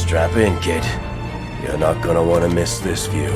Strap in, kid. You're not gonna want to miss this view.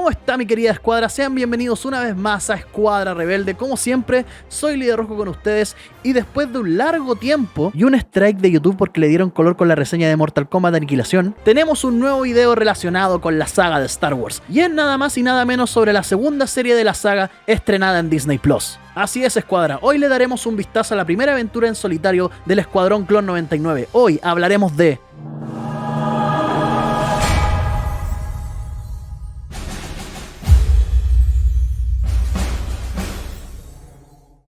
¿Cómo está mi querida escuadra? Sean bienvenidos una vez más a Escuadra Rebelde. Como siempre, soy Líder Rojo con ustedes y después de un largo tiempo y un strike de YouTube porque le dieron color con la reseña de Mortal Kombat Aniquilación, tenemos un nuevo video relacionado con la saga de Star Wars y es nada más y nada menos sobre la segunda serie de la saga estrenada en Disney Plus. Así es, escuadra, hoy le daremos un vistazo a la primera aventura en solitario del Escuadrón Clon 99. Hoy hablaremos de...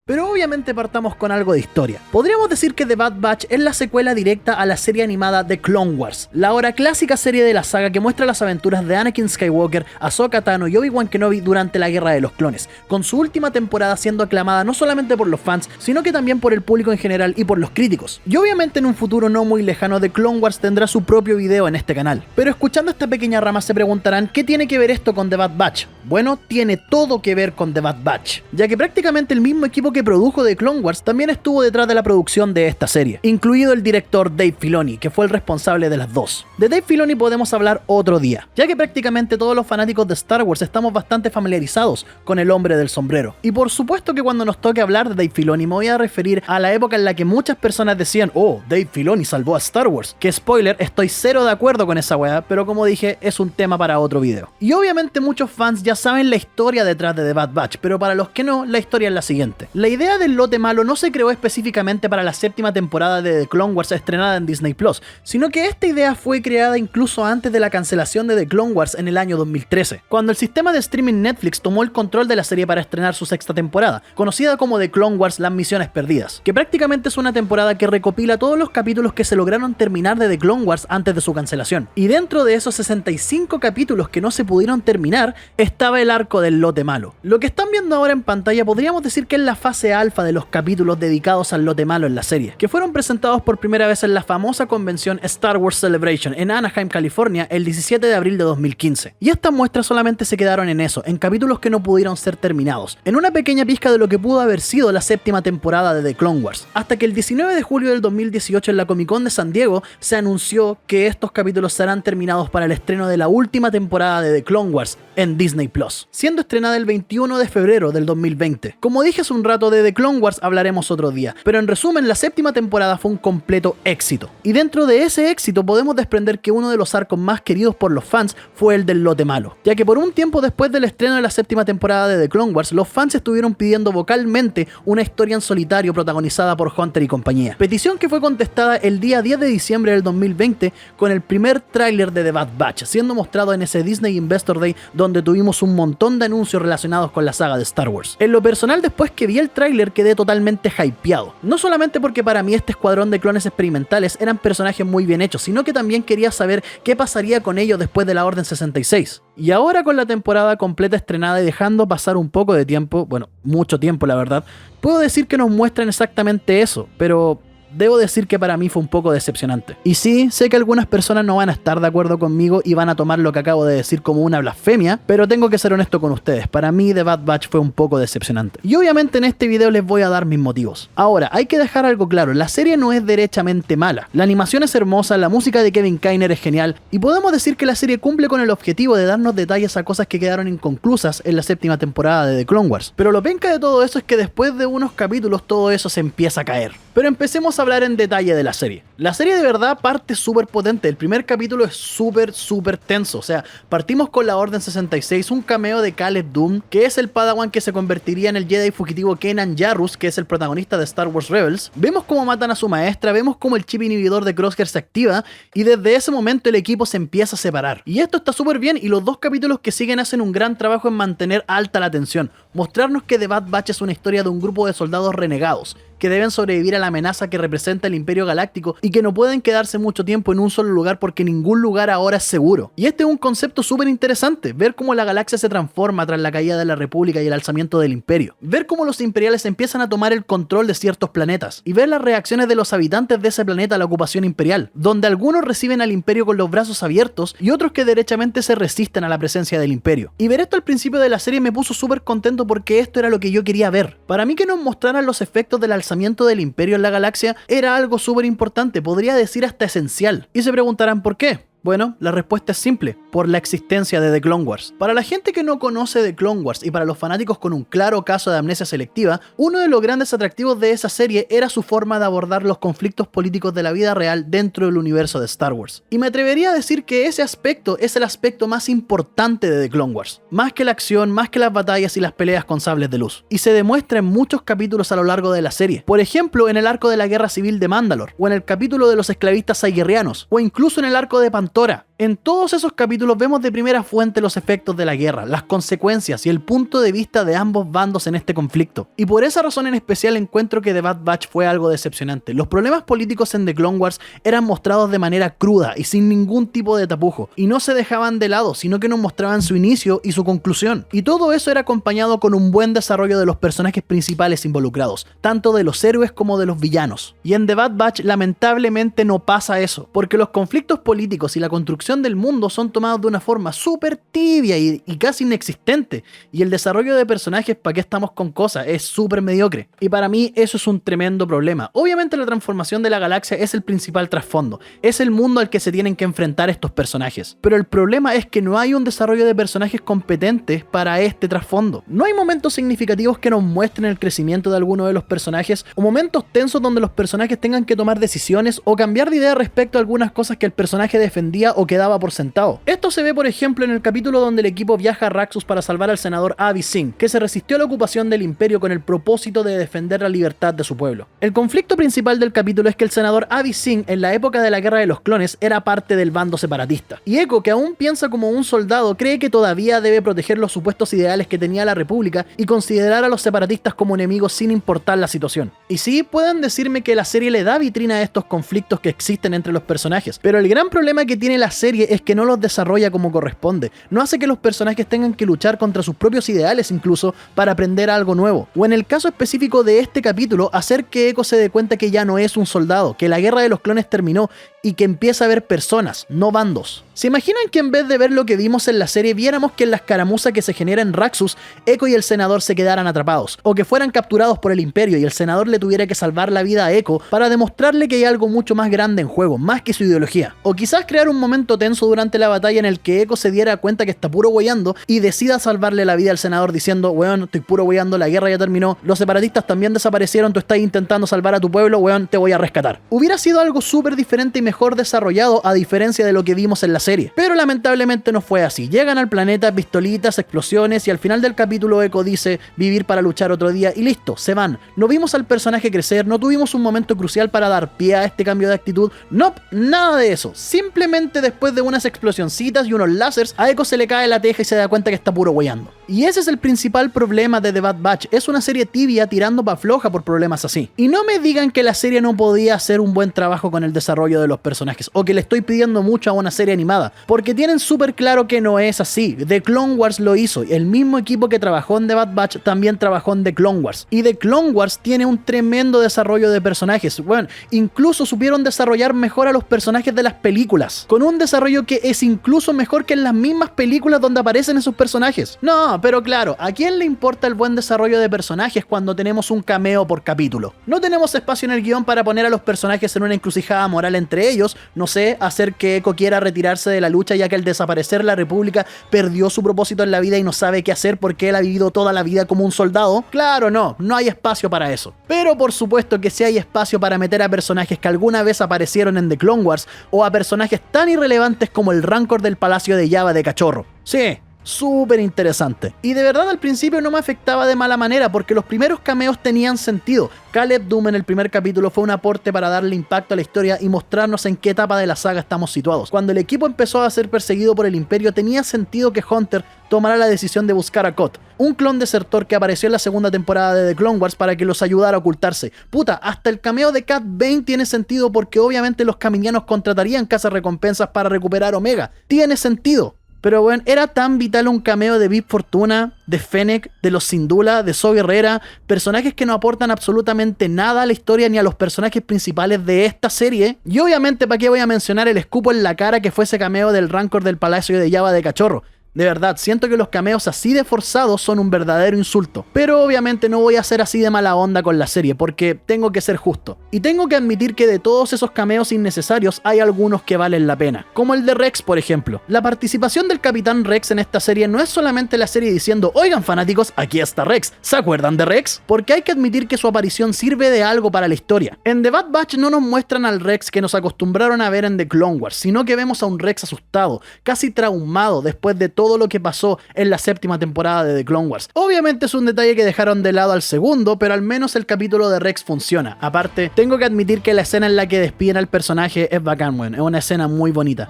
Pero obviamente partamos con algo de historia. Podríamos decir que The Bad Batch es la secuela directa a la serie animada The Clone Wars, la ahora clásica serie de la saga que muestra las aventuras de Anakin Skywalker, Ahsoka Tano y Obi-Wan Kenobi durante la Guerra de los Clones, con su última temporada siendo aclamada no solamente por los fans, sino que también por el público en general y por los críticos. Y obviamente en un futuro no muy lejano The Clone Wars tendrá su propio video en este canal. Pero escuchando esta pequeña rama se preguntarán ¿qué tiene que ver esto con The Bad Batch? Bueno, tiene todo que ver con The Bad Batch, ya que prácticamente el mismo equipo que produjo The Clone Wars también estuvo detrás de la producción de esta serie, incluido el director Dave Filoni, que fue el responsable de las dos. De Dave Filoni podemos hablar otro día, ya que prácticamente todos los fanáticos de Star Wars estamos bastante familiarizados con el hombre del sombrero. Y por supuesto que cuando nos toque hablar de Dave Filoni me voy a referir a la época en la que muchas personas decían oh, Dave Filoni salvó a Star Wars, que spoiler, estoy cero de acuerdo con esa weá, pero como dije, es un tema para otro video. Y obviamente muchos fans ya saben la historia detrás de The Bad Batch, pero para los que no, la historia es la siguiente. La idea del lote malo no se creó específicamente para la séptima temporada de The Clone Wars estrenada en Disney Plus, sino que esta idea fue creada incluso antes de la cancelación de The Clone Wars en el año 2013, cuando el sistema de streaming Netflix tomó el control de la serie para estrenar su sexta temporada, conocida como The Clone Wars Las Misiones Perdidas, que prácticamente es una temporada que recopila todos los capítulos que se lograron terminar de The Clone Wars antes de su cancelación. Y dentro de esos 65 capítulos que no se pudieron terminar, estaba el arco del lote malo. Lo que están viendo ahora en pantalla podríamos decir que es la fase alfa de los capítulos dedicados al lote malo en la serie, que fueron presentados por primera vez en la famosa convención Star Wars Celebration en Anaheim, California, el 17 de abril de 2015. Y estas muestras solamente se quedaron en eso, en capítulos que no pudieron ser terminados, en una pequeña pizca de lo que pudo haber sido la séptima temporada de The Clone Wars, hasta que el 19 de julio del 2018 en la Comic Con de San Diego se anunció que estos capítulos serán terminados para el estreno de la última temporada de The Clone Wars en Disney Plus, siendo estrenada el 21 de febrero del 2020. Como dije hace un rato, de The Clone Wars hablaremos otro día, pero en resumen la séptima temporada fue un completo éxito. Y dentro de ese éxito podemos desprender que uno de los arcos más queridos por los fans fue el del lote malo, ya que por un tiempo después del estreno de la séptima temporada de The Clone Wars, los fans estuvieron pidiendo vocalmente una historia en solitario protagonizada por Hunter y compañía, petición que fue contestada el día 10 de diciembre del 2020 con el primer tráiler de The Bad Batch, siendo mostrado en ese Disney Investor Day donde tuvimos un montón de anuncios relacionados con la saga de Star Wars. En lo personal, después que vi el tráiler quedé totalmente hypeado, no solamente porque para mí este escuadrón de clones experimentales eran personajes muy bien hechos, sino que también quería saber qué pasaría con ellos después de la Orden 66. Y ahora con la temporada completa estrenada y dejando pasar un poco de tiempo, bueno, mucho tiempo la verdad, puedo decir que nos muestran exactamente eso, pero debo decir que para mí fue un poco decepcionante. Y sí, sé que algunas personas no van a estar de acuerdo conmigo y van a tomar lo que acabo de decir como una blasfemia, pero tengo que ser honesto con ustedes, para mí The Bad Batch fue un poco decepcionante. Y obviamente en este video les voy a dar mis motivos. Ahora, hay que dejar algo claro, la serie no es derechamente mala. La animación es hermosa, la música de Kevin Kiner es genial, y podemos decir que la serie cumple con el objetivo de darnos detalles a cosas que quedaron inconclusas en la séptima temporada de The Clone Wars. Pero lo penca de todo eso es que después de unos capítulos todo eso se empieza a caer. Pero empecemos a hablar en detalle de la serie. La serie de verdad parte súper potente. El primer capítulo es súper tenso. O sea, partimos con la Orden 66, un cameo de Caleb Doom, que es el Padawan que se convertiría en el Jedi fugitivo Kanan Jarrus, que es el protagonista de Star Wars Rebels. Vemos cómo matan a su maestra, vemos cómo el chip inhibidor de Crosshair se activa, y desde ese momento el equipo se empieza a separar. Y esto está súper bien, y los dos capítulos que siguen hacen un gran trabajo en mantener alta la tensión, mostrarnos que The Bad Batch es una historia de un grupo de soldados renegados, que deben sobrevivir a la amenaza que representa el Imperio Galáctico y que no pueden quedarse mucho tiempo en un solo lugar porque ningún lugar ahora es seguro. Y este es un concepto súper interesante, ver cómo la galaxia se transforma tras la caída de la República y el alzamiento del Imperio, ver cómo los imperiales empiezan a tomar el control de ciertos planetas y ver las reacciones de los habitantes de ese planeta a la ocupación imperial, donde algunos reciben al Imperio con los brazos abiertos y otros que derechamente se resisten a la presencia del Imperio. Y ver esto al principio de la serie me puso súper contento porque esto era lo que yo quería ver. Para mí que nos mostraran los efectos del alzamiento del Imperio en la galaxia era algo súper importante, podría decir hasta esencial. Y se preguntarán ¿por qué? Bueno, la respuesta es simple, por la existencia de The Clone Wars. Para la gente que no conoce The Clone Wars y para los fanáticos con un claro caso de amnesia selectiva, uno de los grandes atractivos de esa serie era su forma de abordar los conflictos políticos de la vida real dentro del universo de Star Wars. Y me atrevería a decir que ese aspecto es el aspecto más importante de The Clone Wars, más que la acción, más que las batallas y las peleas con sables de luz. Y se demuestra en muchos capítulos a lo largo de la serie, por ejemplo en el arco de la Guerra Civil de Mandalore, o en el capítulo de los esclavistas saigerianos, o incluso en el arco de Pantora. En todos esos capítulos vemos de primera fuente los efectos de la guerra, las consecuencias y el punto de vista de ambos bandos en este conflicto. Y por esa razón en especial encuentro que The Bad Batch fue algo decepcionante. Los problemas políticos en The Clone Wars eran mostrados de manera cruda y sin ningún tipo de tapujo, y no se dejaban de lado, sino que nos mostraban su inicio y su conclusión. Y todo eso era acompañado con un buen desarrollo de los personajes principales involucrados, tanto de los héroes como de los villanos. Y en The Bad Batch lamentablemente no pasa eso, porque los conflictos políticos y la construcción del mundo son tomados de una forma súper tibia y casi inexistente, y el desarrollo de personajes, ¿para qué estamos con cosas? Es súper mediocre, y para mí eso es un tremendo problema. Obviamente la transformación de la galaxia es el principal trasfondo, es el mundo al que se tienen que enfrentar estos personajes, pero el problema es que no hay un desarrollo de personajes competentes para este trasfondo. No hay momentos significativos que nos muestren el crecimiento de alguno de los personajes, o momentos tensos donde los personajes tengan que tomar decisiones o cambiar de idea respecto a algunas cosas que el personaje defendía o que daba por sentado. Esto se ve por ejemplo en el capítulo donde el equipo viaja a Raxus para salvar al senador Avi Singh, que se resistió a la ocupación del Imperio con el propósito de defender la libertad de su pueblo. El conflicto principal del capítulo es que el senador Avi Singh en la época de la Guerra de los Clones era parte del bando separatista, y Echo, que aún piensa como un soldado, cree que todavía debe proteger los supuestos ideales que tenía la República y considerar a los separatistas como enemigos sin importar la situación. Y sí, pueden decirme que la serie le da vitrina a estos conflictos que existen entre los personajes, pero el gran problema que tiene la serie es que no los desarrolla como corresponde, no hace que los personajes tengan que luchar contra sus propios ideales incluso para aprender algo nuevo, o en el caso específico de este capítulo, hacer que Echo se dé cuenta que ya no es un soldado, que la guerra de los clones terminó y que empieza a ver personas, no bandos. ¿Se imaginan que en vez de ver lo que vimos en la serie, viéramos que en la escaramuza que se genera en Raxus, Echo y el senador se quedaran atrapados, o que fueran capturados por el Imperio y el senador le tuviera que salvar la vida a Echo para demostrarle que hay algo mucho más grande en juego, más que su ideología? O quizás crear un momento tenso durante la batalla en el que Echo se diera cuenta que está puro weyando y decida salvarle la vida al senador diciendo: weón, estoy puro weyando, la guerra ya terminó, los separatistas también desaparecieron, tú estás intentando salvar a tu pueblo, weón, te voy a rescatar. Hubiera sido algo súper diferente y mejor desarrollado a diferencia de lo que vimos en la serie, pero lamentablemente no fue así. Llegan al planeta, pistolitas, explosiones, y al final del capítulo Echo dice: vivir para luchar otro día, y listo, se van. No vimos al personaje crecer, no tuvimos un momento crucial para dar pie a este cambio de actitud, no, nada de eso. Simplemente después de unas explosioncitas y unos láseres, a Echo se le cae la teja y se da cuenta que está puro weyando. Y ese es el principal problema de The Bad Batch, es una serie tibia tirando pa' floja por problemas así. Y no me digan que la serie no podía hacer un buen trabajo con el desarrollo de los personajes, o que le estoy pidiendo mucho a una serie animada, porque tienen súper claro que no es así. The Clone Wars lo hizo, el mismo equipo que trabajó en The Bad Batch también trabajó en The Clone Wars, y The Clone Wars tiene un tremendo desarrollo de personajes. Bueno, incluso supieron desarrollar mejor a los personajes de las películas, con un desarrollo que es incluso mejor que en las mismas películas donde aparecen esos personajes. No, pero claro, ¿a quién le importa el buen desarrollo de personajes cuando tenemos un cameo por capítulo? No tenemos espacio en el guión para poner a los personajes en una encrucijada moral entre ellos, no sé, hacer que Echo quiera retirarse de la lucha ya que al desaparecer la República perdió su propósito en la vida y no sabe qué hacer porque él ha vivido toda la vida como un soldado. Claro, no hay espacio para eso. Pero por supuesto que sí hay espacio para meter a personajes que alguna vez aparecieron en The Clone Wars, o a personajes tan irrelevantes como el Rancor del Palacio de Jabba de Cachorro. Sí, súper interesante. Y de verdad al principio no me afectaba de mala manera porque los primeros cameos tenían sentido. Caleb Doom en el primer capítulo fue un aporte para darle impacto a la historia y mostrarnos en qué etapa de la saga estamos situados. Cuando el equipo empezó a ser perseguido por el Imperio, tenía sentido que Hunter tomara la decisión de buscar a Kot, un clon desertor que apareció en la segunda temporada de The Clone Wars para que los ayudara a ocultarse. Puta, hasta el cameo de Cad Bane tiene sentido porque obviamente los caminianos contratarían cazarrecompensas para recuperar Omega. Tiene sentido. Pero bueno, era tan vital un cameo de Bib Fortuna, de Fennec, de los Syndulla, de Saw Gerrera, personajes que no aportan absolutamente nada a la historia ni a los personajes principales de esta serie. Y obviamente, ¿para qué voy a mencionar el escupo en la cara que fue ese cameo del Rancor del Palacio de Jabba de Cachorro? De verdad, siento que los cameos así de forzados son un verdadero insulto. Pero obviamente no voy a ser así de mala onda con la serie, porque tengo que ser justo. Y tengo que admitir que de todos esos cameos innecesarios hay algunos que valen la pena. Como el de Rex, por ejemplo. La participación del Capitán Rex en esta serie no es solamente la serie diciendo, oigan fanáticos, aquí está Rex, ¿se acuerdan de Rex? Porque hay que admitir que su aparición sirve de algo para la historia. En The Bad Batch no nos muestran al Rex que nos acostumbraron a ver en The Clone Wars, sino que vemos a un Rex asustado, casi traumado después de todo lo que pasó en la séptima temporada de The Clone Wars. Obviamente es un detalle que dejaron de lado al segundo, pero al menos el capítulo de Rex funciona. Aparte, tengo que admitir que la escena en la que despiden al personaje es bacán, weón. Es una escena muy bonita.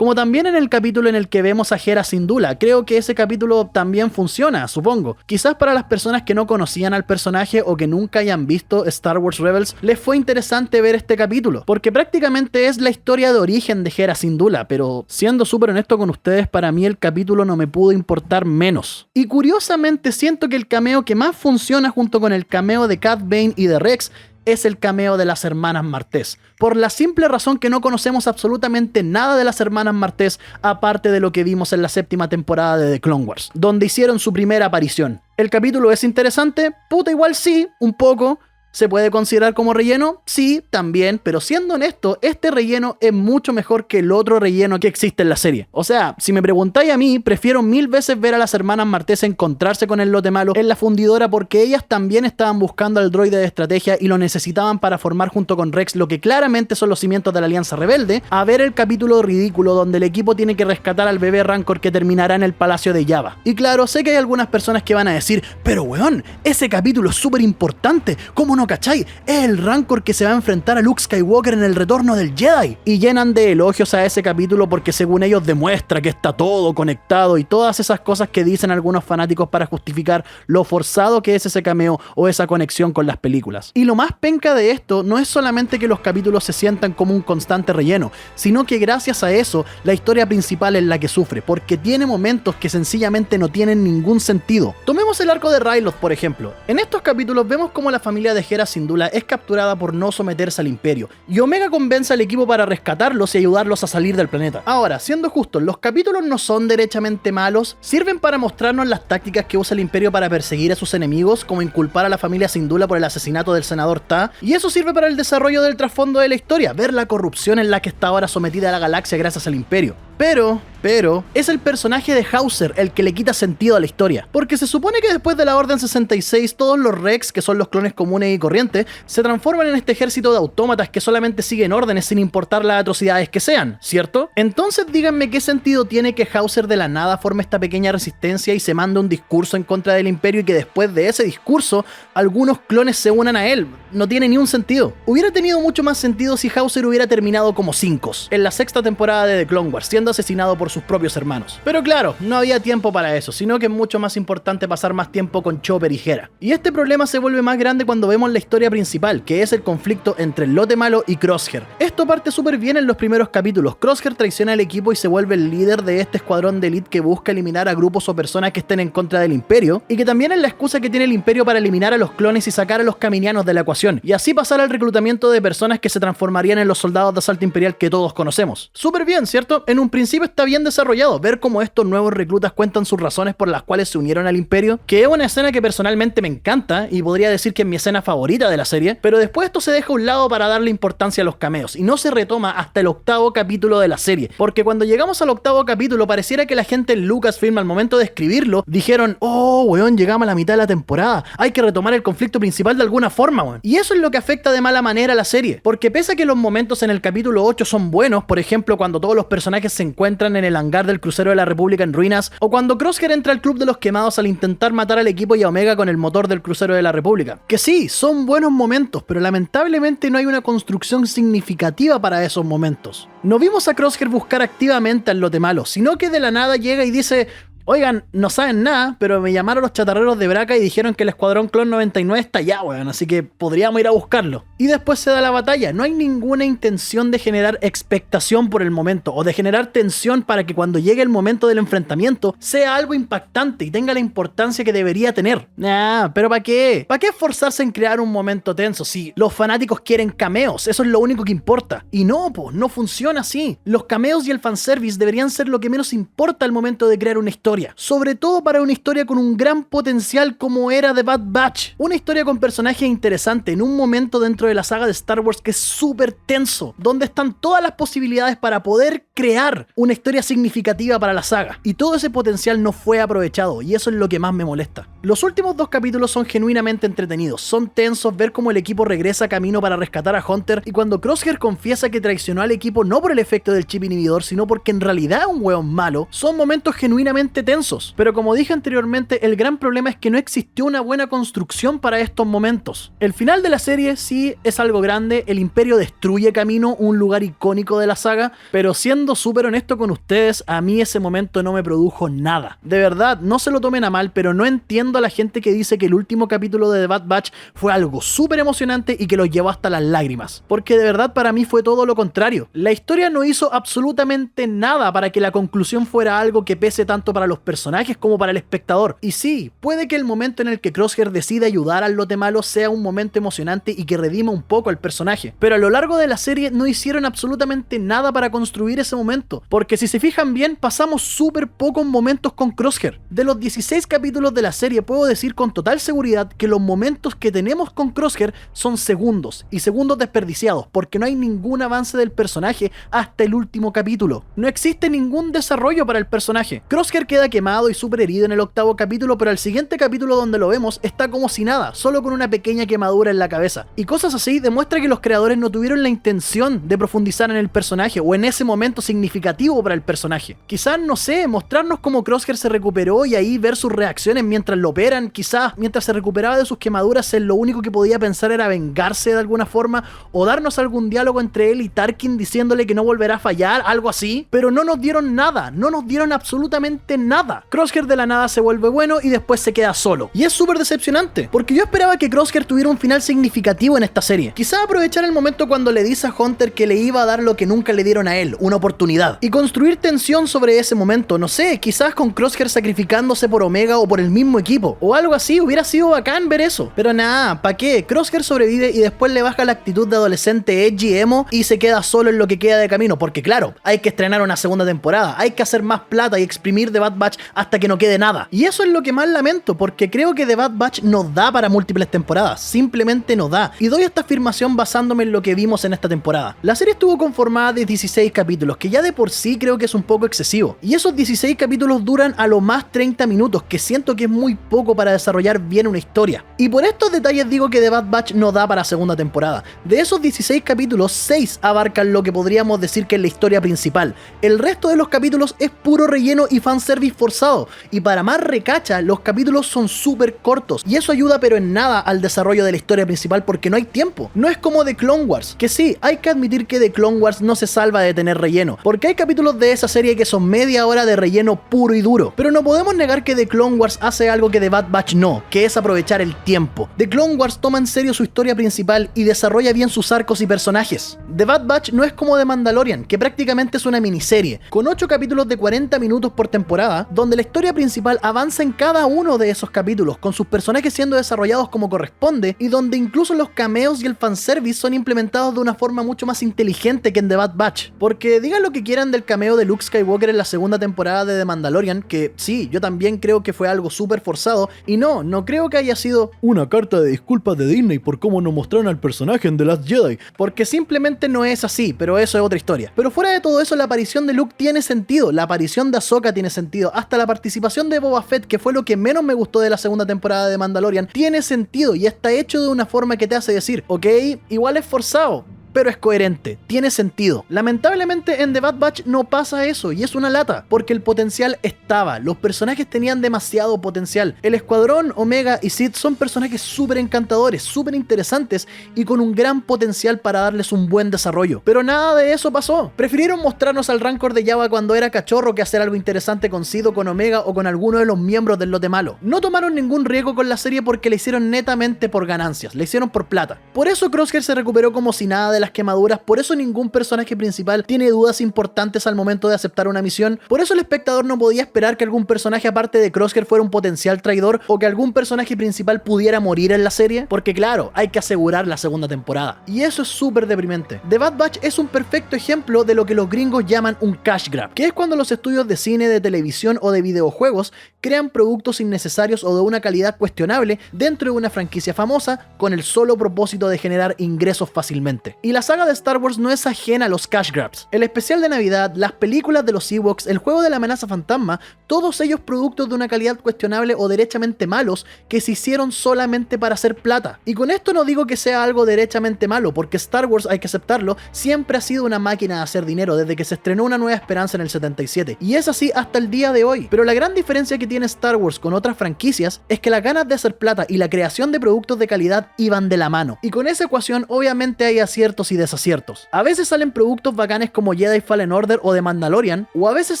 Como también en el capítulo en el que vemos a Hera Syndulla. Creo que ese capítulo también funciona, supongo. Quizás para las personas que no conocían al personaje o que nunca hayan visto Star Wars Rebels, les fue interesante ver este capítulo, porque prácticamente es la historia de origen de Hera Syndulla, pero siendo súper honesto con ustedes, para mí el capítulo no me pudo importar menos. Y curiosamente siento que el cameo que más funciona junto con el cameo de Cad Bane y de Rex es el cameo de las hermanas Martez, por la simple razón que no conocemos absolutamente nada de las hermanas Martez aparte de lo que vimos en la séptima temporada de The Clone Wars, donde hicieron su primera aparición. ¿El capítulo es interesante? Puta, igual sí, un poco. ¿Se puede considerar como relleno? Sí, también, pero siendo honesto, este relleno es mucho mejor que el otro relleno que existe en la serie. O sea, si me preguntáis a mí, prefiero 1000 veces ver a las hermanas Martez encontrarse con el lote malo en la fundidora porque ellas también estaban buscando al droide de estrategia y lo necesitaban para formar junto con Rex lo que claramente son los cimientos de la Alianza Rebelde, a ver el capítulo ridículo donde el equipo tiene que rescatar al bebé Rancor que terminará en el Palacio de Jabba. Y claro, sé que hay algunas personas que van a decir, pero weón, ese capítulo es súper importante, ¿cómo no cachai? Es el Rancor que se va a enfrentar a Luke Skywalker en el retorno del Jedi. Y llenan de elogios a ese capítulo porque según ellos demuestra que está todo conectado y todas esas cosas que dicen algunos fanáticos para justificar lo forzado que es ese cameo o esa conexión con las películas. Y lo más penca de esto no es solamente que los capítulos se sientan como un constante relleno, sino que gracias a eso la historia principal es la que sufre, porque tiene momentos que sencillamente no tienen ningún sentido. Tomemos el arco de Ryloth, por ejemplo. En estos capítulos vemos cómo la familia de Hera Syndulla es capturada por no someterse al Imperio, y Omega convence al equipo para rescatarlos y ayudarlos a salir del planeta. Ahora, siendo justos, los capítulos no son derechamente malos, sirven para mostrarnos las tácticas que usa el Imperio para perseguir a sus enemigos, como inculpar a la familia Syndulla por el asesinato del senador Ta, y eso sirve para el desarrollo del trasfondo de la historia, ver la corrupción en la que está ahora sometida la galaxia gracias al Imperio. Pero es el personaje de Hauser el que le quita sentido a la historia, porque se supone que después de la Orden 66 todos los Rex, que son los clones comunes y corrientes, se transforman en este ejército de autómatas que solamente siguen órdenes sin importar las atrocidades que sean, ¿cierto? Entonces díganme qué sentido tiene que Hauser de la nada forme esta pequeña resistencia y se manda un discurso en contra del Imperio y que después de ese discurso algunos clones se unan a él. No tiene ni un sentido. Hubiera tenido mucho más sentido si Hauser hubiera terminado como Cincos en la sexta temporada de The Clone Wars, siendo asesinado por sus propios hermanos. Pero claro, no había tiempo para eso, sino que es mucho más importante pasar más tiempo con Chopper y Hera. Y este problema se vuelve más grande cuando vemos la historia principal, que es el conflicto entre el lote malo y Crosshair. Esto parte súper bien en los primeros capítulos. Crosshair traiciona al equipo y se vuelve el líder de este escuadrón de élite que busca eliminar a grupos o personas que estén en contra del Imperio, y que también es la excusa que tiene el Imperio para eliminar a los clones y sacar a los caminianos de la ecuación, y así pasar al reclutamiento de personas que se transformarían en los soldados de asalto imperial que todos conocemos. Súper bien, ¿cierto? En un principio está bien desarrollado, ver cómo estos nuevos reclutas cuentan sus razones por las cuales se unieron al Imperio, que es una escena que personalmente me encanta y podría decir que es mi escena favorita de la serie, pero después esto se deja a un lado para darle importancia a los cameos y no se retoma hasta el 8º capítulo de la serie, porque cuando llegamos al 8º capítulo pareciera que la gente en Lucasfilm al momento de escribirlo dijeron: oh weón, llegamos a la mitad de la temporada, hay que retomar el conflicto principal de alguna forma, weón. Y eso es lo que afecta de mala manera a la serie, porque pese a que los momentos en el capítulo 8 son buenos, por ejemplo cuando todos los personajes se encuentran en el hangar del crucero de la República en ruinas, o cuando Crosshair entra al Club de los Quemados al intentar matar al equipo y a Omega con el motor del crucero de la República, que sí, son buenos momentos, pero lamentablemente no hay una construcción significativa para esos momentos. No vimos a Crosshair buscar activamente al lote malo, sino que de la nada llega y dice: oigan, no saben nada, pero me llamaron los chatarreros de Braca y dijeron que el Escuadrón Clon 99 está allá, weón, así que podríamos ir a buscarlo. Y después se da la batalla. No hay ninguna intención de generar expectación por el momento, o de generar tensión para que cuando llegue el momento del enfrentamiento sea algo impactante y tenga la importancia que debería tener. Pero ¿para qué? ¿Para qué esforzarse en crear un momento tenso si los fanáticos quieren cameos? Eso es lo único que importa. Y no, no funciona así. Los cameos y el fanservice deberían ser lo que menos importa al momento de crear una historia. Sobre todo para una historia con un gran potencial como era The Bad Batch. Una historia con personajes interesantes en un momento dentro de la saga de Star Wars que es súper tenso, donde están todas las posibilidades para poder crear una historia significativa para la saga. Y todo ese potencial no fue aprovechado, y eso es lo que más me molesta. Los últimos 2 capítulos son genuinamente entretenidos, son tensos ver cómo el equipo regresa camino para rescatar a Hunter, y cuando Crosshair confiesa que traicionó al equipo no por el efecto del chip inhibidor, sino porque en realidad es un hueón malo, son momentos genuinamente tensos. Pero como dije anteriormente, el gran problema es que no existió una buena construcción para estos momentos. El final de la serie sí es algo grande, el Imperio destruye Camino, un lugar icónico de la saga, pero siendo súper honesto con ustedes, a mí ese momento no me produjo nada. De verdad, no se lo tomen a mal, pero no entiendo a la gente que dice que el último capítulo de The Bad Batch fue algo súper emocionante y que los llevó hasta las lágrimas, porque de verdad para mí fue todo lo contrario. La historia no hizo absolutamente nada para que la conclusión fuera algo que pese tanto para los personajes como para el espectador. Y sí, puede que el momento en el que Crosshair decida ayudar al lote malo sea un momento emocionante y que redima un poco al personaje, pero a lo largo de la serie no hicieron absolutamente nada para construir ese momento, porque si se fijan bien, pasamos súper pocos momentos con Crosshair. De los 16 capítulos de la serie puedo decir con total seguridad que los momentos que tenemos con Crosshair son segundos, y segundos desperdiciados, porque no hay ningún avance del personaje hasta el último capítulo. No existe ningún desarrollo para el personaje. Crosshair queda quemado y súper herido en el 8º capítulo, pero al siguiente capítulo donde lo vemos está como si nada, solo con una pequeña quemadura en la cabeza. Y cosas así demuestra que los creadores no tuvieron la intención de profundizar en el personaje o en ese momento significativo para el personaje. Quizás, no sé, mostrarnos cómo Crosshair se recuperó y ahí ver sus reacciones mientras lo operan, quizás mientras se recuperaba de sus quemaduras, lo único que podía pensar era vengarse de alguna forma, o darnos algún diálogo entre él y Tarkin diciéndole que no volverá a fallar, algo así, pero no nos dieron nada, no nos dieron absolutamente nada. Crosshair de la nada se vuelve bueno y después se queda solo, y es súper decepcionante, porque yo esperaba que Crosshair tuviera un final significativo en esta serie. Quizás aprovechar el momento cuando le dice a Hunter que le iba a dar lo que nunca le dieron a él, una oportunidad, y construir tensión sobre ese momento, no sé, quizás con Crosshair sacrificándose por Omega o por el mismo equipo, o algo así. Hubiera sido bacán ver eso, pero nada, ¿pa' qué? Crosshair sobrevive y después le baja la actitud de adolescente edgy emo y se queda solo en lo que queda de camino, porque claro, hay que estrenar una segunda temporada, hay que hacer más plata y exprimir The Bad Batch hasta que no quede nada, y eso es lo que más lamento, porque creo que The Bad Batch no da para múltiples temporadas, simplemente no da, y doy esta afirmación basándome en lo que vimos en esta temporada. La serie estuvo conformada de 16 capítulos, que ya de por sí creo que es un poco excesivo, y esos 16 capítulos duran a lo más 30 minutos, que siento que es muy poco para desarrollar bien una historia, y por estos detalles digo que The Bad Batch no da para segunda temporada. De esos 16 capítulos, 6 abarcan lo que podríamos decir que es la historia principal, el resto de los capítulos es puro relleno y fanservice forzado, y para más recacha, los capítulos son súper cortos, y eso ayuda pero en nada al desarrollo de la historia principal porque no hay tiempo. No es como The Clone Wars, que sí, hay que admitir que The Clone Wars no se salva de tener relleno, porque hay capítulos de esa serie que son media hora de relleno puro y duro, pero no podemos negar que The Clone Wars hace algo que The Bad Batch no, que es aprovechar el tiempo. The Clone Wars toma en serio su historia principal y desarrolla bien sus arcos y personajes. The Bad Batch no es como The Mandalorian, que prácticamente es una miniserie, con 8 capítulos de 40 minutos por temporada, donde la historia principal avanza en cada uno de esos capítulos, con sus personajes siendo desarrollados como corresponde, y donde incluso los cameos y el fanservice son implementados de una forma mucho más inteligente que en The Bad Batch. Porque, díganlo Digan lo que quieran del cameo de Luke Skywalker en la segunda temporada de The Mandalorian, que sí, yo también creo que fue algo súper forzado, y no creo que haya sido una carta de disculpas de Disney por cómo nos mostraron al personaje en The Last Jedi, porque simplemente no es así, pero eso es otra historia. Pero fuera de todo eso, la aparición de Luke tiene sentido, la aparición de Ahsoka tiene sentido, hasta la participación de Boba Fett, que fue lo que menos me gustó de la segunda temporada de Mandalorian, tiene sentido y está hecho de una forma que te hace decir, ok, igual es forzado, pero es coherente, tiene sentido. Lamentablemente en The Bad Batch no pasa eso y es una lata, porque el potencial estaba, los personajes tenían demasiado potencial. El Escuadrón, Omega y Sid son personajes súper encantadores, súper interesantes y con un gran potencial para darles un buen desarrollo. Pero nada de eso pasó. Prefirieron mostrarnos al Rancor de Jabba cuando era cachorro que hacer algo interesante con Sid o con Omega o con alguno de los miembros del lote malo. No tomaron ningún riesgo con la serie porque la hicieron netamente por ganancias, la hicieron por plata. Por eso Crosshair se recuperó como si nada de las quemaduras, por eso ningún personaje principal tiene dudas importantes al momento de aceptar una misión, por eso el espectador no podía esperar que algún personaje aparte de Crosshair fuera un potencial traidor o que algún personaje principal pudiera morir en la serie, porque claro, hay que asegurar la segunda temporada, y eso es súper deprimente. The Bad Batch es un perfecto ejemplo de lo que los gringos llaman un cash grab, que es cuando los estudios de cine, de televisión o de videojuegos crean productos innecesarios o de una calidad cuestionable dentro de una franquicia famosa con el solo propósito de generar ingresos fácilmente. Y la saga de Star Wars no es ajena a los cash grabs. El especial de Navidad, las películas de los Ewoks, el juego de la amenaza fantasma, todos ellos productos de una calidad cuestionable o derechamente malos que se hicieron solamente para hacer plata. Y con esto no digo que sea algo derechamente malo, porque Star Wars, hay que aceptarlo, siempre ha sido una máquina de hacer dinero desde que se estrenó Una Nueva Esperanza en el 77. Y es así hasta el día de hoy. Pero la gran diferencia que tiene Star Wars con otras franquicias es que las ganas de hacer plata y la creación de productos de calidad iban de la mano. Y con esa ecuación obviamente hay aciertos y desaciertos. A veces salen productos bacanes como Jedi Fallen Order o The Mandalorian, o a veces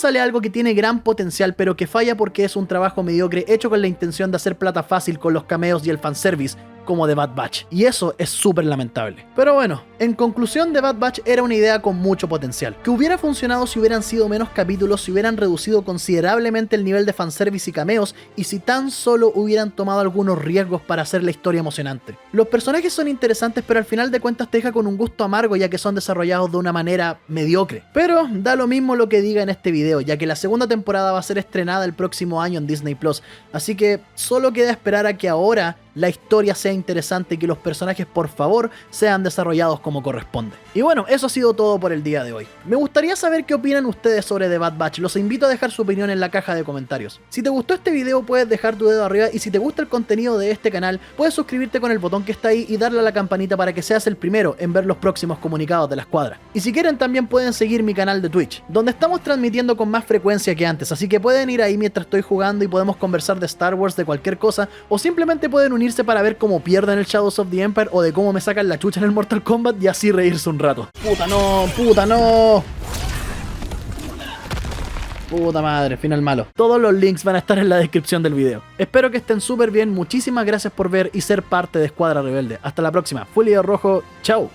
sale algo que tiene gran potencial pero que falla porque es un trabajo mediocre hecho con la intención de hacer plata fácil con los cameos y el fanservice, como The Bad Batch, y eso es súper lamentable. Pero bueno, en conclusión, The Bad Batch era una idea con mucho potencial, que hubiera funcionado si hubieran sido menos capítulos, si hubieran reducido considerablemente el nivel de fanservice y cameos, y si tan solo hubieran tomado algunos riesgos para hacer la historia emocionante. Los personajes son interesantes, pero al final de cuentas te deja con un gusto amargo ya que son desarrollados de una manera mediocre. Pero da lo mismo lo que diga en este video, ya que la segunda temporada va a ser estrenada el próximo año en Disney Plus, así que solo queda esperar a que ahora la historia sea interesante y que los personajes por favor sean desarrollados como corresponde. Y bueno, eso ha sido todo por el día de hoy. Me gustaría saber qué opinan ustedes sobre The Bad Batch, los invito a dejar su opinión en la caja de comentarios. Si te gustó este video puedes dejar tu dedo arriba y si te gusta el contenido de este canal puedes suscribirte con el botón que está ahí y darle a la campanita para que seas el primero en ver los próximos comunicados de la escuadra. Y si quieren también pueden seguir mi canal de Twitch, donde estamos transmitiendo con más frecuencia que antes, así que pueden ir ahí mientras estoy jugando y podemos conversar de Star Wars, de cualquier cosa, o simplemente pueden unirse para ver cómo pierden el Shadows of the Empire o de cómo me sacan la chucha en el Mortal Kombat y así reírse un rato. ¡Puta no! ¡Puta no! Puta madre, final malo. Todos los links van a estar en la descripción del video. Espero que estén súper bien, muchísimas gracias por ver y ser parte de Escuadra Rebelde. Hasta la próxima. Fue Líder Rojo, chao.